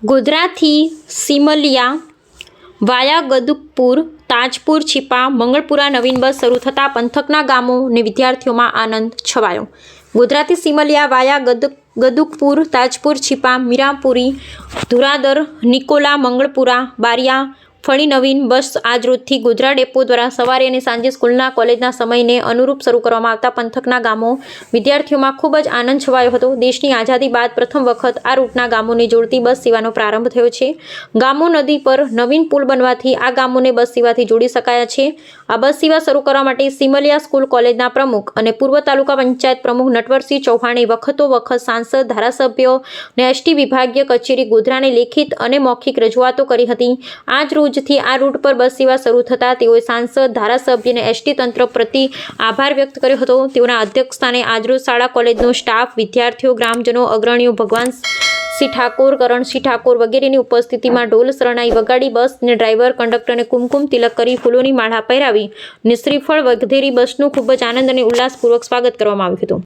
ગોધરાથી સિમલિયા વાયા ગદુકપુર, તાજપુર, છીપા, મંગળપુરા નવીન બસ શરૂ થતાં પંથકના ગામો અને વિદ્યાર્થીઓમાં આનંદ છવાયો. ગોધરાથી સિમલિયા વાયા ગદુકપુર, તાજપુર, છીપા, મીરાપુરી, ધુરાદર, નિકોલા, મંગળપુરા, બારિયા, ફળી નવીન બસ આજરોજથી ગોધરા ડેપો દ્વારા સવારે અને સાંજે સ્કૂલના કોલેજના સમયને અનુરૂપ શરૂ કરવામાં આવતા પંથકના ગામો વિદ્યાર્થીઓમાં ખૂબ જ આનંદ છવાયો હતો. દેશની આઝાદી બાદ પ્રથમ વખત આ રૂટના ગામોને જોડતી બસ સેવાનો પ્રારંભ થયો છે. ગામો નદી પર નવીન પુલ બનવાથી આ ગામોને બસ સેવાથી જોડી શકાયા છે. આ બસ સેવા શરૂ કરવા માટે સિમલિયા સ્કૂલ કોલેજના પ્રમુખ અને પૂર્વ તાલુકા પંચાયત પ્રમુખ નટવરસિંહ ચૌહાણે વખતો સાંસદ, ધારાસભ્યો અને એસટી વિભાગીય કચેરી ગોધરાને લેખિત અને મૌખિક રજૂઆતો કરી હતી. આજ રોજથી આ રૂટ પર બસ સેવા શરૂ થતાં તેઓએ સાંસદ, ધારાસભ્ય અને એસટી તંત્ર પ્રતિ આભાર વ્યક્ત કર્યો હતો. તેઓના અધ્યક્ષસ્થાને આજરોજ શાળા કોલેજનો સ્ટાફ, વિદ્યાર્થીઓ, ગ્રામજનો, અગ્રણીઓ, ભગવાનસિંહ ઠાકોર, કરણસિંહ ઠાકોર વગેરેની ઉપસ્થિતિમાં ઢોલ શરણાઈ વગાડી બસને ડ્રાઈવર, કંડક્ટરને કુમકુમ તિલક કરી ફૂલોની માળા પહેરાવી અને શ્રીફળ વધેરી બસનું ખૂબ જ આનંદ અને ઉલ્લાસપૂર્વક સ્વાગત કરવામાં આવ્યું હતું.